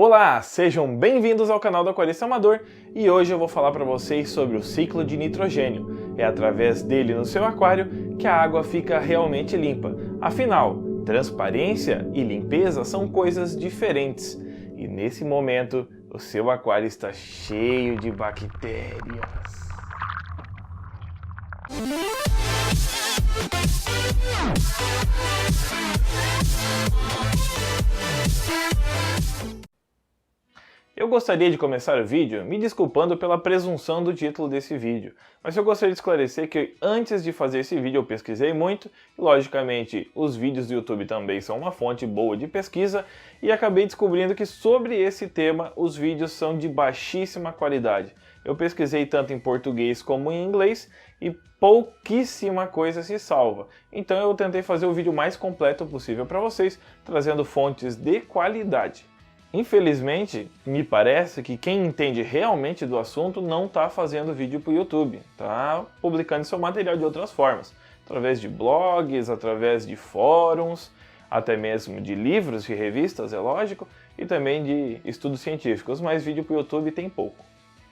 Olá, sejam bem-vindos ao canal do Aquarista Amador e hoje eu vou falar para vocês sobre o ciclo de nitrogênio. É através dele no seu aquário que a água fica realmente limpa. Afinal, transparência e limpeza são coisas diferentes e nesse momento o seu aquário está cheio de bactérias. Eu gostaria de começar o vídeo me desculpando pela presunção do título desse vídeo, mas eu gostaria de esclarecer que antes de fazer esse vídeo eu pesquisei muito, e logicamente os vídeos do YouTube também são uma fonte boa de pesquisa, e acabei descobrindo que sobre esse tema os vídeos são de baixíssima qualidade. Eu pesquisei tanto em português como em inglês e pouquíssima coisa se salva. Então eu tentei fazer o vídeo mais completo possível para vocês, trazendo fontes de qualidade. Infelizmente, me parece que quem entende realmente do assunto não está fazendo vídeo para o YouTube, está publicando seu material de outras formas, através de blogs, através de fóruns, até mesmo de livros e revistas, é lógico, e também de estudos científicos, mas vídeo para o YouTube tem pouco.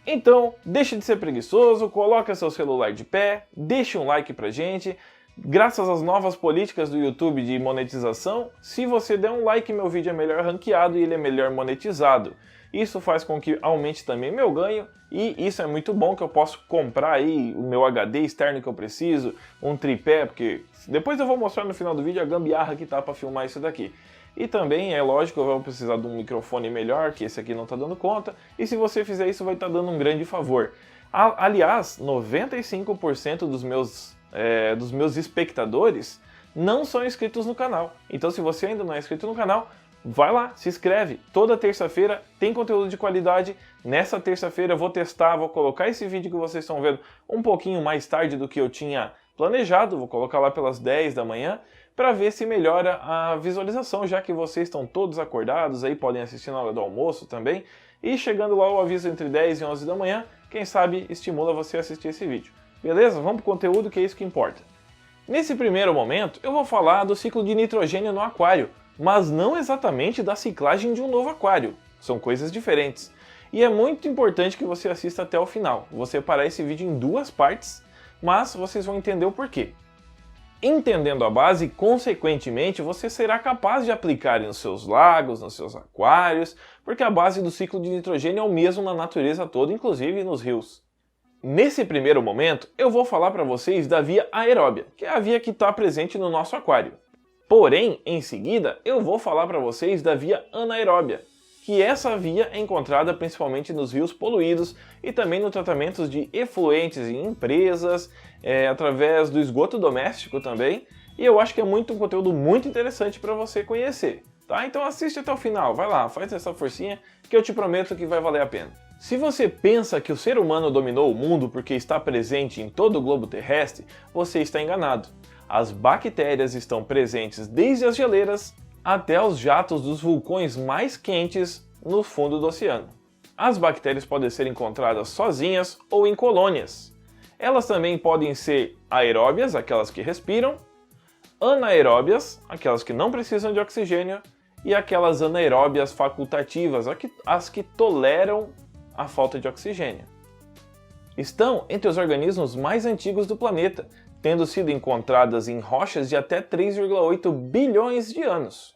Então, deixe de ser preguiçoso, coloque seu celular de pé, deixe um like pra gente. Graças às novas políticas do YouTube de monetização, se você der um like, meu vídeo é melhor ranqueado e ele é melhor monetizado. Isso faz com que aumente também meu ganho e isso é muito bom, que eu posso comprar aí o meu HD externo que eu preciso, um tripé, porque depois eu vou mostrar no final do vídeo a gambiarra que tá para filmar isso daqui. E também, é lógico, eu vou precisar de um microfone melhor, que esse aqui não está dando conta, e se você fizer isso vai estar dando um grande favor. Aliás, 95% dos meus espectadores não são inscritos no canal. Então se você ainda não é inscrito no canal, vai lá, se inscreve. Toda terça-feira tem conteúdo de qualidade. Nessa terça-feira eu vou testar, vou colocar esse vídeo que vocês estão vendo um pouquinho mais tarde do que eu tinha planejado. Vou colocar lá pelas 10 da manhã para ver se melhora a visualização, já que vocês estão todos acordados, aí podem assistir na hora do almoço também. E chegando lá o aviso entre 10 e 11 da manhã, quem sabe estimula você a assistir esse vídeo. Beleza? Vamos para o conteúdo, que é isso que importa. Nesse primeiro momento, eu vou falar do ciclo de nitrogênio no aquário, mas não exatamente da ciclagem de um novo aquário. São coisas diferentes. E é muito importante que você assista até o final. Vou separar esse vídeo em duas partes, mas vocês vão entender o porquê. Entendendo a base, consequentemente, você será capaz de aplicar nos seus lagos, nos seus aquários, porque a base do ciclo de nitrogênio é o mesmo na natureza toda, inclusive nos rios. Nesse primeiro momento, eu vou falar para vocês da via aeróbia, que é a via que está presente no nosso aquário. Porém, em seguida, eu vou falar para vocês da via anaeróbia, que essa via é encontrada principalmente nos rios poluídos e também no tratamento de efluentes em empresas, através do esgoto doméstico também, e eu acho que é um conteúdo muito interessante para você conhecer. Tá? Então assiste até o final, vai lá, faz essa forcinha que eu te prometo que vai valer a pena. Se você pensa que o ser humano dominou o mundo porque está presente em todo o globo terrestre, você está enganado. As bactérias estão presentes desde as geleiras até os jatos dos vulcões mais quentes no fundo do oceano. As bactérias podem ser encontradas sozinhas ou em colônias. Elas também podem ser aeróbias, aquelas que respiram, anaeróbias, aquelas que não precisam de oxigênio, e aquelas anaeróbias facultativas, as que toleram a falta de oxigênio. Estão entre os organismos mais antigos do planeta, tendo sido encontradas em rochas de até 3,8 bilhões de anos.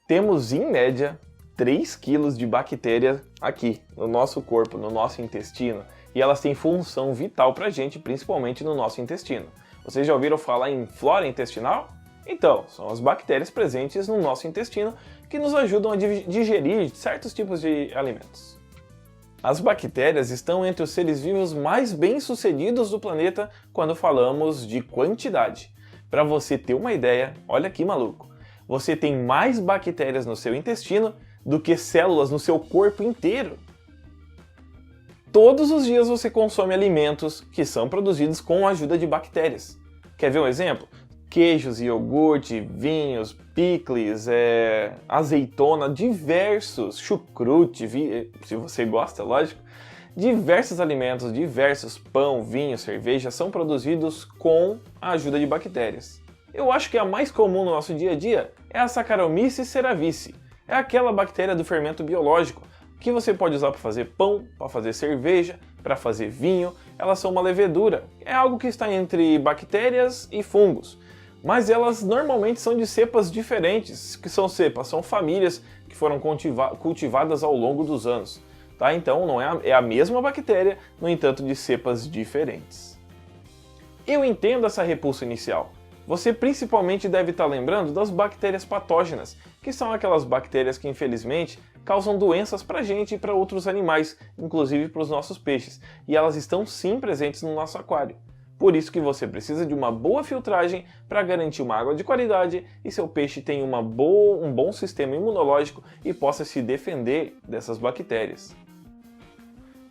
Temos, em média, 3 quilos de bactérias aqui, no nosso corpo, no nosso intestino, e elas têm função vital para a gente, principalmente no nosso intestino. Vocês já ouviram falar em flora intestinal? Então, são as bactérias presentes no nosso intestino que nos ajudam a digerir certos tipos de alimentos. As bactérias estão entre os seres vivos mais bem-sucedidos do planeta quando falamos de quantidade. Para você ter uma ideia, olha que maluco, você tem mais bactérias no seu intestino do que células no seu corpo inteiro. Todos os dias você consome alimentos que são produzidos com a ajuda de bactérias. Quer ver um exemplo? Queijos, iogurte, vinhos, picles, azeitona, diversos, chucrute, se você gosta, lógico, diversos alimentos, diversos pão, vinho, cerveja são produzidos com a ajuda de bactérias. Eu acho que a mais comum no nosso dia a dia é a Saccharomyces cerevisiae. É aquela bactéria do fermento biológico, que você pode usar para fazer pão, para fazer cerveja, para fazer vinho. Elas são uma levedura, é algo que está entre bactérias e fungos. Mas elas normalmente são de cepas diferentes, que são cepas, são famílias que foram cultivadas ao longo dos anos. Tá? Então não é a mesma bactéria, no entanto de cepas diferentes. Eu entendo essa repulsa inicial. Você principalmente deve estar lembrando das bactérias patógenas, que são aquelas bactérias que infelizmente causam doenças para a gente e para outros animais, inclusive para os nossos peixes, e elas estão sim presentes no nosso aquário. Por isso que você precisa de uma boa filtragem para garantir uma água de qualidade e seu peixe tenha um bom sistema imunológico e possa se defender dessas bactérias.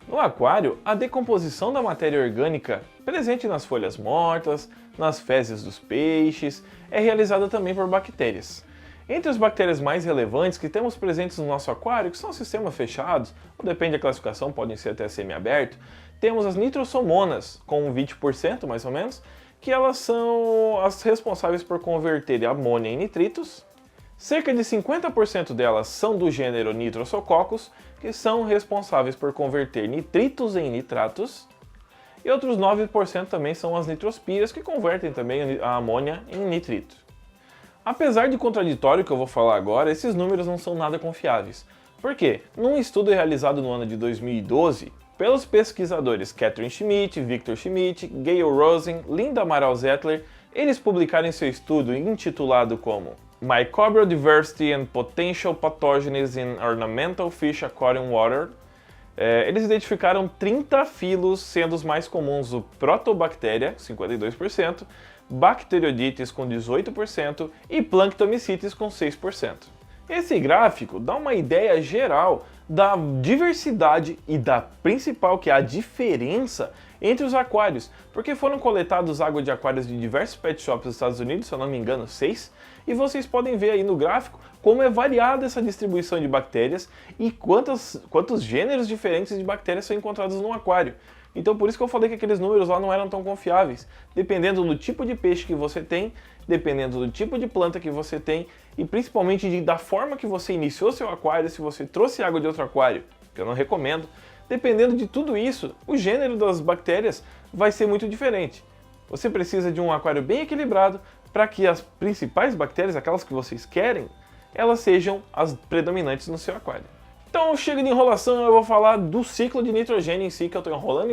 No aquário, a decomposição da matéria orgânica presente nas folhas mortas, nas fezes dos peixes, é realizada também por bactérias. Entre as bactérias mais relevantes que temos presentes no nosso aquário, que são sistemas fechados, ou depende da classificação, podem ser até semi-aberto, temos as nitrosomonas, com 20% mais ou menos, que elas são as responsáveis por converter amônia em nitritos. Cerca de 50% delas são do gênero Nitrosococcus, que são responsáveis por converter nitritos em nitratos. E outros 9% também são as nitrospiras, que convertem também a amônia em nitrito. Apesar de contraditório que eu vou falar agora, esses números não são nada confiáveis. Por quê? Num estudo realizado no ano de 2012, pelos pesquisadores Catherine Schmidt, Victor Schmidt, Gail Rosen, Linda Amaral Zettler, eles publicaram em seu estudo intitulado como Microbial Diversity and Potential Pathogens in Ornamental Fish Aquarium Water. Eles identificaram 30 filos, sendo os mais comuns o Protobacteria, 52%, Bacteroidetes com 18% e Planctomycetes com 6%. Esse gráfico dá uma ideia geral da diversidade e da principal, que é a diferença entre os aquários, porque foram coletados água de aquários de diversos pet shops dos Estados Unidos, se eu não me engano 6, e vocês podem ver aí no gráfico como é variada essa distribuição de bactérias e quantos gêneros diferentes de bactérias são encontrados no aquário. Então por isso que eu falei que aqueles números lá não eram tão confiáveis. Dependendo do tipo de peixe que você tem, dependendo do tipo de planta que você tem e principalmente da forma que você iniciou seu aquário, se você trouxe água de outro aquário, que eu não recomendo, dependendo de tudo isso, o gênero das bactérias vai ser muito diferente. Você precisa de um aquário bem equilibrado para que as principais bactérias, aquelas que vocês querem, elas sejam as predominantes no seu aquário. Então chega de enrolação, eu vou falar do ciclo de nitrogênio em si, que eu estou enrolando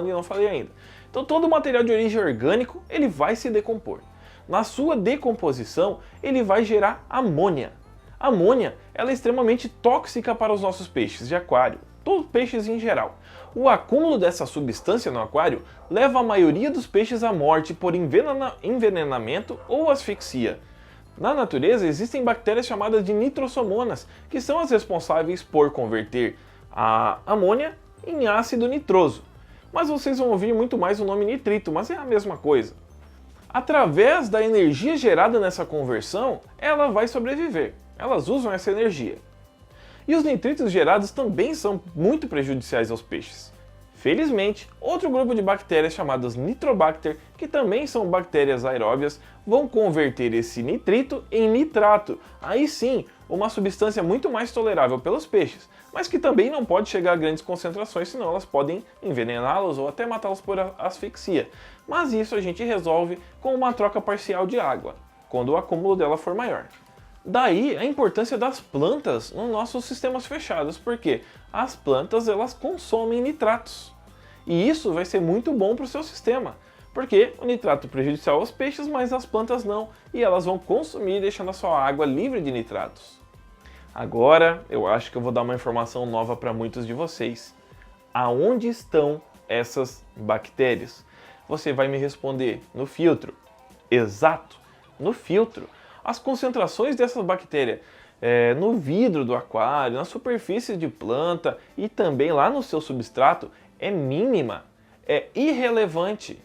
e não falei ainda. Então todo o material de origem orgânico, ele vai se decompor. Na sua decomposição, ele vai gerar amônia. A amônia, ela é extremamente tóxica para os nossos peixes de aquário, todos os peixes em geral. O acúmulo dessa substância no aquário leva a maioria dos peixes à morte por envenenamento ou asfixia. Na natureza existem bactérias chamadas de nitrosomonas, que são as responsáveis por converter a amônia em ácido nitroso. Mas vocês vão ouvir muito mais o nome nitrito, mas é a mesma coisa. Através da energia gerada nessa conversão, ela vai sobreviver. Elas usam essa energia. E os nitritos gerados também são muito prejudiciais aos peixes. Felizmente, outro grupo de bactérias chamadas Nitrobacter, que também são bactérias aeróbias, vão converter esse nitrito em nitrato. Aí sim, uma substância muito mais tolerável pelos peixes, mas que também não pode chegar a grandes concentrações, senão elas podem envenená-los ou até matá-los por asfixia. Mas isso a gente resolve com uma troca parcial de água, quando o acúmulo dela for maior. Daí a importância das plantas nos nossos sistemas fechados, porque as plantas elas consomem nitratos. E isso vai ser muito bom para o seu sistema, porque o nitrato é prejudicial aos peixes, mas as plantas não, e elas vão consumir deixando a sua água livre de nitratos. Agora eu acho que eu vou dar uma informação nova para muitos de vocês. Aonde estão essas bactérias? Você vai me responder no filtro. Exato, no filtro. As concentrações dessas bactérias no vidro do aquário, na superfície de planta e também lá no seu substrato é mínima, é irrelevante.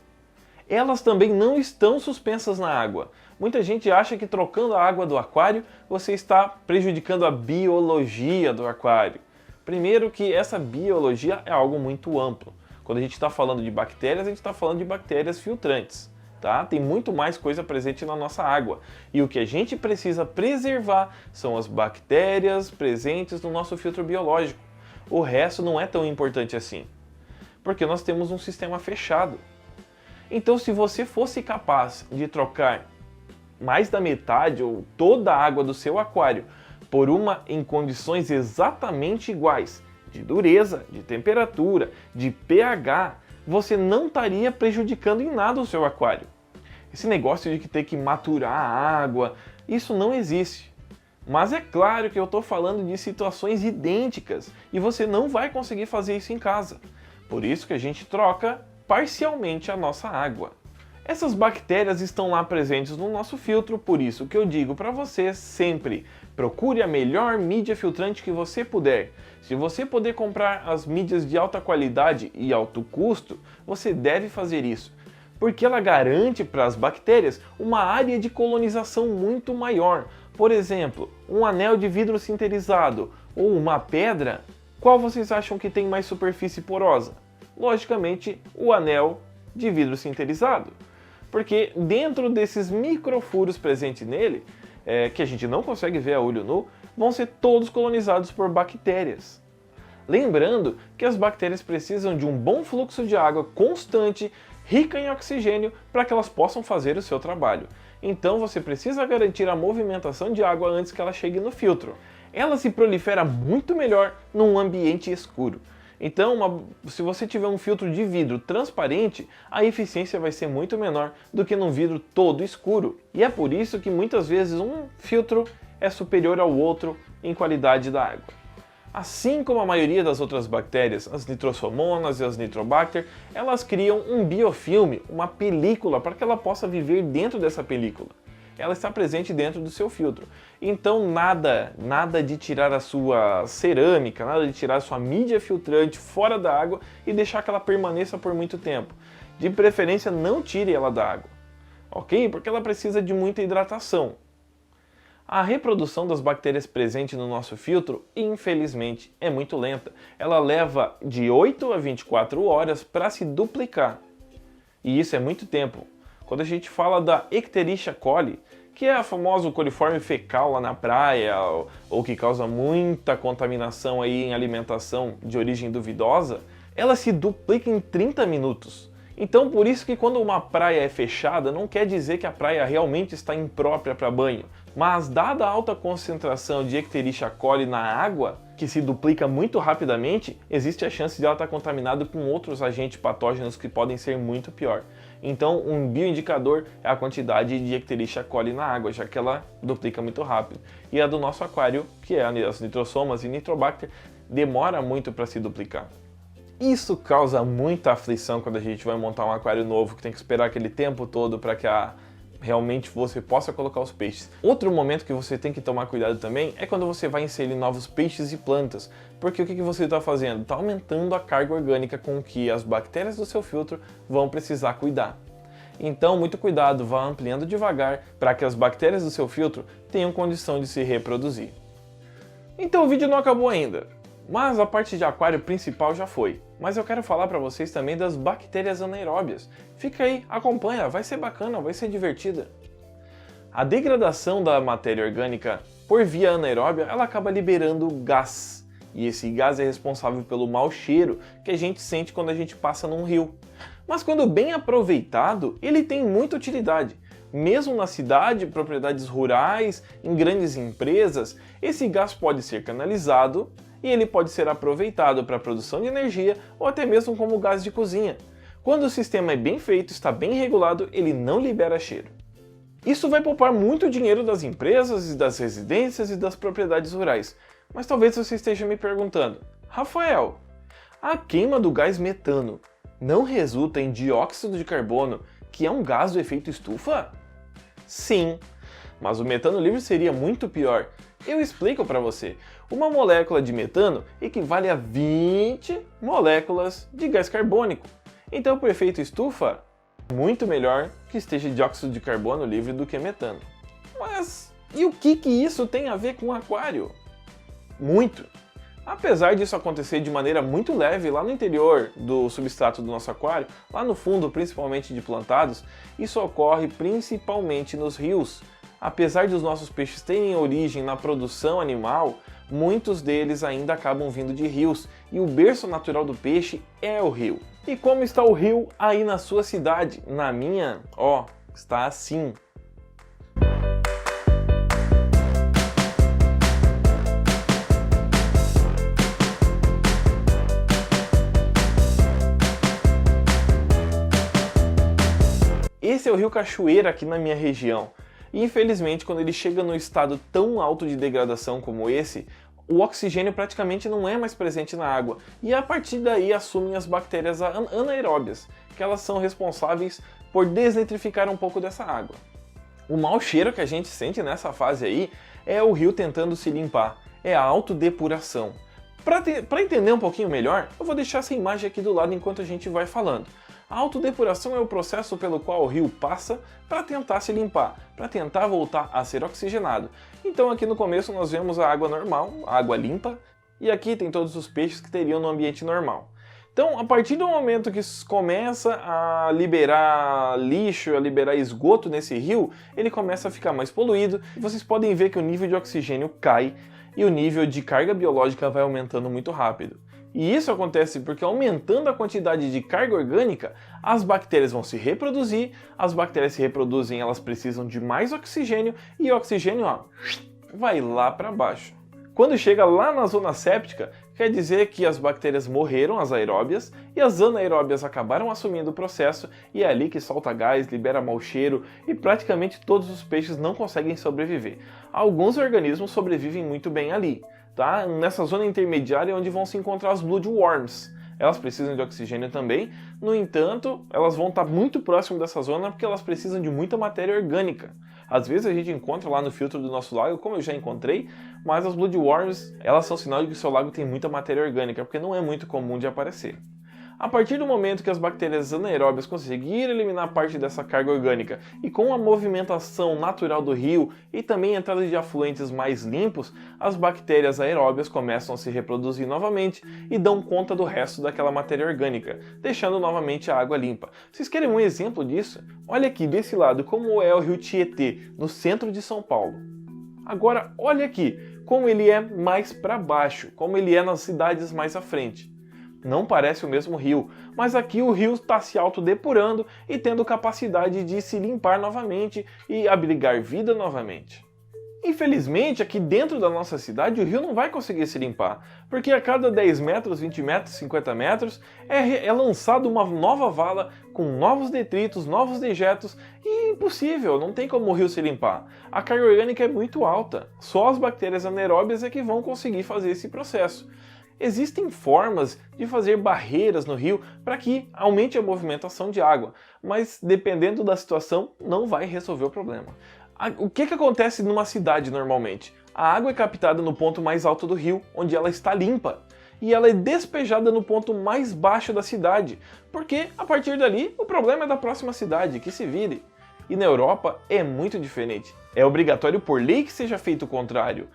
Elas também não estão suspensas na água. Muita gente acha que trocando a água do aquário você está prejudicando a biologia do aquário. Primeiro que essa biologia é algo muito amplo. Quando a gente está falando de bactérias, a gente está falando de bactérias filtrantes. tá? Tem muito mais coisa presente na nossa água. E o que a gente precisa preservar são as bactérias presentes no nosso filtro biológico. O resto não é tão importante assim, porque nós temos um sistema fechado. Então, se você fosse capaz de trocar mais da metade ou toda a água do seu aquário por uma em condições exatamente iguais, de dureza, de temperatura, de pH, você não estaria prejudicando em nada o seu aquário. Esse negócio de que ter que maturar a água, isso não existe. Mas é claro que eu estou falando de situações idênticas e você não vai conseguir fazer isso em casa. Por isso que a gente troca parcialmente a nossa água. Essas bactérias estão lá presentes no nosso filtro, por isso que eu digo para você sempre, procure a melhor mídia filtrante que você puder. Se você puder comprar as mídias de alta qualidade e alto custo, você deve fazer isso, porque ela garante para as bactérias uma área de colonização muito maior. Por exemplo, um anel de vidro sinterizado ou uma pedra, qual vocês acham que tem mais superfície porosa? Logicamente, o anel de vidro sinterizado. Porque dentro desses microfuros presentes nele, que a gente não consegue ver a olho nu, vão ser todos colonizados por bactérias. Lembrando que as bactérias precisam de um bom fluxo de água constante, rica em oxigênio, para que elas possam fazer o seu trabalho. Então você precisa garantir a movimentação de água antes que ela chegue no filtro. Ela se prolifera muito melhor num ambiente escuro. Então, se você tiver um filtro de vidro transparente, a eficiência vai ser muito menor do que num vidro todo escuro. E é por isso que muitas vezes um filtro é superior ao outro em qualidade da água. Assim como a maioria das outras bactérias, as nitrosomonas e as nitrobacter, elas criam um biofilme, uma película, para que ela possa viver dentro dessa película. Ela está presente dentro do seu filtro. Então nada de tirar a sua cerâmica, nada de tirar a sua mídia filtrante fora da água e deixar que ela permaneça por muito tempo. De preferência, não tire ela da água, ok? Porque ela precisa de muita hidratação. A reprodução das bactérias presentes no nosso filtro, infelizmente, é muito lenta. Ela leva de 8 a 24 horas para se duplicar. E isso é muito tempo. Quando a gente fala da Ecterichia coli, que é a famosa coliforme fecal lá na praia, ou que causa muita contaminação aí em alimentação de origem duvidosa, ela se duplica em 30 minutos. Então por isso que quando uma praia é fechada, não quer dizer que a praia realmente está imprópria para banho. Mas dada a alta concentração de Ecterichia coli na água, que se duplica muito rapidamente, existe a chance de ela estar contaminada com outros agentes patógenos que podem ser muito pior. Então um bioindicador é a quantidade de Ecterichia coli na água, já que ela duplica muito rápido. E a do nosso aquário, que é as nitrosomas e nitrobacter, demora muito para se duplicar. Isso causa muita aflição quando a gente vai montar um aquário novo, que tem que esperar aquele tempo todo para que realmente você possa colocar os peixes. Outro momento que você tem que tomar cuidado também é quando você vai inserir novos peixes e plantas, porque o que você está fazendo? Está aumentando a carga orgânica com que as bactérias do seu filtro vão precisar cuidar. Então, muito cuidado, vá ampliando devagar para que as bactérias do seu filtro tenham condição de se reproduzir. Então o vídeo não acabou ainda, mas a parte de aquário principal já foi. Mas eu quero falar para vocês também das bactérias anaeróbias. Fica aí, acompanha, vai ser bacana, vai ser divertida. A degradação da matéria orgânica por via anaeróbia, ela acaba liberando gás. E esse gás é responsável pelo mau cheiro que a gente sente quando a gente passa num rio. Mas quando bem aproveitado, ele tem muita utilidade. Mesmo na cidade, propriedades rurais, em grandes empresas, esse gás pode ser canalizado e ele pode ser aproveitado para a produção de energia ou até mesmo como gás de cozinha. Quando o sistema é bem feito, está bem regulado, ele não libera cheiro. Isso vai poupar muito dinheiro das empresas e das residências e das propriedades rurais. Mas talvez você esteja me perguntando, Rafael, a queima do gás metano não resulta em dióxido de carbono, que é um gás do efeito estufa? Sim, mas o metano livre seria muito pior. Eu explico para você. Uma molécula de metano equivale a 20 moléculas de gás carbônico. Então, por efeito estufa, muito melhor que esteja dióxido de carbono livre do que metano. Mas e o que isso tem a ver com aquário? Muito. Apesar disso acontecer de maneira muito leve lá no interior do substrato do nosso aquário, lá no fundo principalmente de plantados, isso ocorre principalmente nos rios. Apesar de os nossos peixes terem origem na produção animal, muitos deles ainda acabam vindo de rios, e o berço natural do peixe é o rio. E como está o rio aí na sua cidade? Na minha, ó, está assim. Esse é o rio Cachoeira aqui na minha região. E infelizmente, quando ele chega no estado tão alto de degradação como esse, o oxigênio praticamente não é mais presente na água. E a partir daí assumem as bactérias anaeróbias, que elas são responsáveis por desnitrificar um pouco dessa água. O mau cheiro que a gente sente nessa fase aí é o rio tentando se limpar, é a autodepuração. Para entender um pouquinho melhor, eu vou deixar essa imagem aqui do lado enquanto a gente vai falando. A autodepuração é o processo pelo qual o rio passa para tentar se limpar, para tentar voltar a ser oxigenado. Então aqui no começo nós vemos a água normal, a água limpa, e aqui tem todos os peixes que teriam no ambiente normal. Então, a partir do momento que começa a liberar lixo, a liberar esgoto nesse rio, ele começa a ficar mais poluído, e vocês podem ver que o nível de oxigênio cai e o nível de carga biológica vai aumentando muito rápido. E isso acontece porque, aumentando a quantidade de carga orgânica, as bactérias vão se reproduzir, as bactérias se reproduzem, elas precisam de mais oxigênio, e o oxigênio, ó, vai lá para baixo. Quando chega lá na zona séptica, quer dizer que as bactérias morreram, as aeróbias, e as anaeróbias acabaram assumindo o processo, e é ali que solta gás, libera mau cheiro, e praticamente todos os peixes não conseguem sobreviver. Alguns organismos sobrevivem muito bem ali. Tá? Nessa zona intermediária é onde vão se encontrar as bloodworms. Elas precisam de oxigênio também, no entanto, elas vão estar muito próximo dessa zona porque elas precisam de muita matéria orgânica. Às vezes a gente encontra lá no filtro do nosso lago, como eu já encontrei, mas as bloodworms, elas são sinal de que o seu lago tem muita matéria orgânica, porque não é muito comum de aparecer. A partir do momento que as bactérias anaeróbias conseguirem eliminar parte dessa carga orgânica e com a movimentação natural do rio e também a entrada de afluentes mais limpos, as bactérias aeróbias começam a se reproduzir novamente e dão conta do resto daquela matéria orgânica, deixando novamente a água limpa. Vocês querem um exemplo disso? Olha aqui desse lado como é o rio Tietê, no centro de São Paulo. Agora olha aqui como ele é mais para baixo, como ele é nas cidades mais à frente. Não parece o mesmo rio, mas aqui o rio está se autodepurando e tendo capacidade de se limpar novamente e abrigar vida novamente. Infelizmente, aqui dentro da nossa cidade o rio não vai conseguir se limpar, porque a cada 10 metros, 20 metros, 50 metros é lançada uma nova vala com novos detritos, novos dejetos e impossível, não tem como o rio se limpar. A carga orgânica é muito alta, só as bactérias anaeróbias é que vão conseguir fazer esse processo. Existem formas de fazer barreiras no rio para que aumente a movimentação de água, mas dependendo da situação não vai resolver o problema. O que acontece numa cidade normalmente? A água é captada no ponto mais alto do rio, onde ela está limpa, e ela é despejada no ponto mais baixo da cidade, porque a partir dali o problema é da próxima cidade, que se vire. E na Europa é muito diferente. É obrigatório por lei que seja feito o contrário.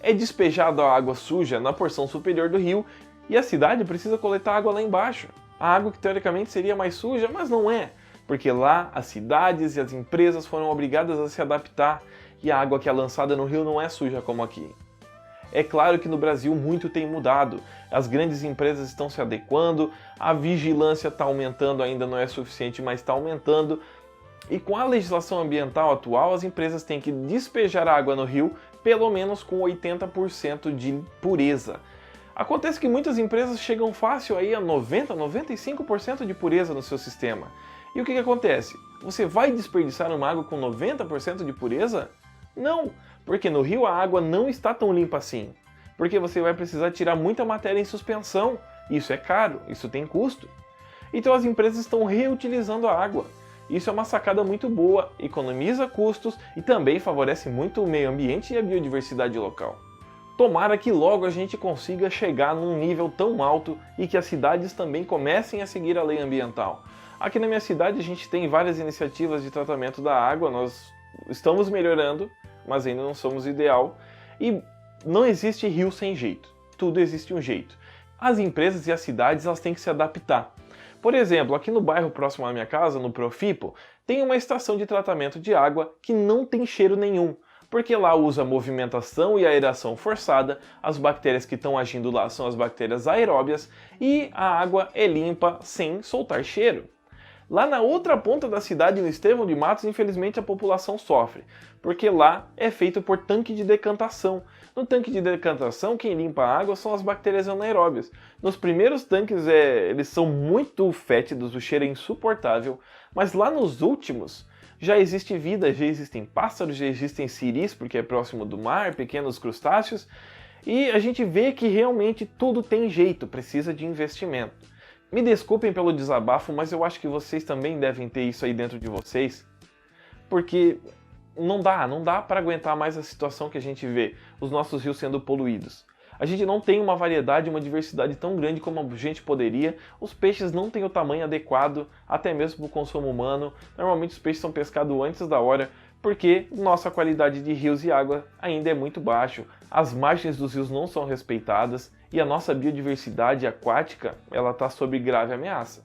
É despejada a água suja na porção superior do rio e a cidade precisa coletar água lá embaixo. A água que teoricamente seria mais suja, mas não é, porque lá as cidades e as empresas foram obrigadas a se adaptar e a água que é lançada no rio não é suja como aqui. É claro que no Brasil muito tem mudado, as grandes empresas estão se adequando, a vigilância está aumentando, ainda não é suficiente, mas está aumentando. E com a legislação ambiental atual, as empresas têm que despejar a água no rio pelo menos com 80% de pureza. Acontece que muitas empresas chegam fácil aí a 90, 95% de pureza no seu sistema. E o que acontece? Você vai desperdiçar uma água com 90% de pureza? Não, porque no rio a água não está tão limpa assim. Porque você vai precisar tirar muita matéria em suspensão. Isso é caro, isso tem custo. Então as empresas estão reutilizando a água. Isso é uma sacada muito boa, economiza custos e também favorece muito o meio ambiente e a biodiversidade local. Tomara que logo a gente consiga chegar num nível tão alto e que as cidades também comecem a seguir a lei ambiental. Aqui na minha cidade a gente tem várias iniciativas de tratamento da água, nós estamos melhorando, mas ainda não somos ideal, e não existe rio sem jeito. tudo existe um jeito. As empresas e as cidades elas têm que se adaptar. Por exemplo, aqui no bairro próximo à minha casa, no Profipo, tem uma estação de tratamento de água que não tem cheiro nenhum, porque lá usa movimentação e aeração forçada, as bactérias que estão agindo lá são as bactérias aeróbias e a água é limpa sem soltar cheiro. Lá na outra ponta da cidade, no Estevão de Matos, infelizmente a população sofre, porque lá é feito por tanque de decantação. No tanque de decantação, quem limpa a água são as bactérias anaeróbias. Nos primeiros tanques, eles são muito fétidos, o cheiro é insuportável, mas lá nos últimos já existe vida, já existem pássaros, já existem siris, porque é próximo do mar, pequenos crustáceos, e a gente vê que realmente tudo tem jeito, precisa de investimento. Me desculpem pelo desabafo, mas eu acho que vocês também devem ter isso aí dentro de vocês, porque não dá para aguentar mais a situação que a gente vê, os nossos rios sendo poluídos. A gente não tem uma variedade, uma diversidade tão grande como a gente poderia, os peixes não têm o tamanho adequado, até mesmo para o consumo humano. Normalmente os peixes são pescados antes da hora, porque nossa qualidade de rios e água ainda é muito baixo, as margens dos rios não são respeitadas e a nossa biodiversidade aquática ela está sob grave ameaça.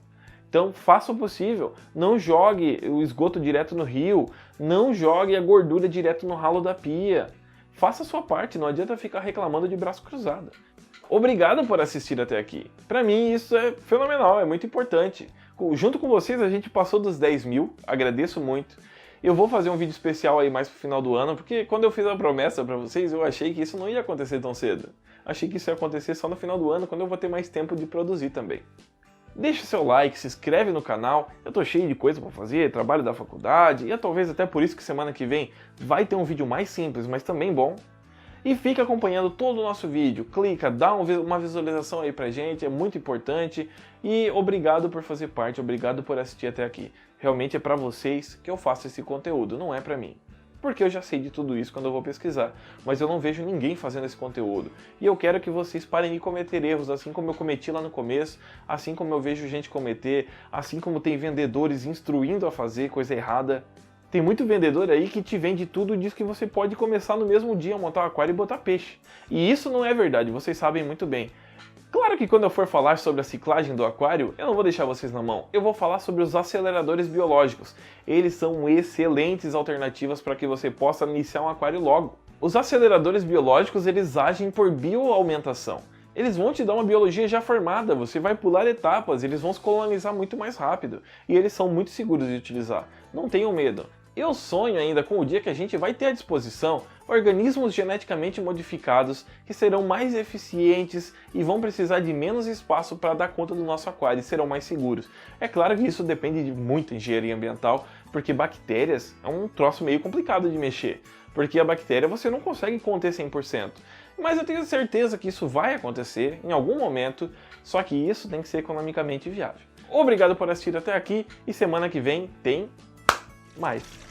Então faça o possível, não jogue o esgoto direto no rio, não jogue a gordura direto no ralo da pia. Faça a sua parte, não adianta ficar reclamando de braço cruzado. Obrigado por assistir até aqui. Para mim isso é fenomenal, é muito importante. Junto com vocês a gente passou dos 10 mil, agradeço muito. Eu vou fazer um vídeo especial aí mais pro final do ano, porque quando eu fiz a promessa para vocês, eu achei que isso não ia acontecer tão cedo. Achei que isso ia acontecer só no final do ano, quando eu vou ter mais tempo de produzir também. Deixa seu like, se inscreve no canal, eu tô cheio de coisa para fazer, trabalho da faculdade, e talvez até por isso que semana que vem vai ter um vídeo mais simples, mas também bom. E fica acompanhando todo o nosso vídeo, clica, dá uma visualização aí pra gente, é muito importante. E obrigado por fazer parte, obrigado por assistir até aqui. Realmente é pra vocês que eu faço esse conteúdo, não é pra mim. Porque eu já sei de tudo isso quando eu vou pesquisar, mas eu não vejo ninguém fazendo esse conteúdo. E eu quero que vocês parem de cometer erros, assim como eu cometi lá no começo, assim como eu vejo gente cometer, assim como tem vendedores instruindo a fazer coisa errada. Tem muito vendedor aí que te vende tudo e diz que você pode começar no mesmo dia a montar um aquário e botar peixe. E isso não é verdade, vocês sabem muito bem. Claro que quando eu for falar sobre a ciclagem do aquário, eu não vou deixar vocês na mão. Eu vou falar sobre os aceleradores biológicos. Eles são excelentes alternativas para que você possa iniciar um aquário logo. Os aceleradores biológicos, eles agem por bioaumentação. Eles vão te dar uma biologia já formada, você vai pular etapas, eles vão se colonizar muito mais rápido. E eles são muito seguros de utilizar. Não tenham medo. Eu sonho ainda com o dia que a gente vai ter à disposição organismos geneticamente modificados que serão mais eficientes e vão precisar de menos espaço para dar conta do nosso aquário e serão mais seguros. É claro que isso depende de muita engenharia ambiental, porque bactérias é um troço meio complicado de mexer, porque a bactéria você não consegue conter 100%. Mas eu tenho certeza que isso vai acontecer em algum momento, só que isso tem que ser economicamente viável. Obrigado por assistir até aqui e semana que vem tem mais.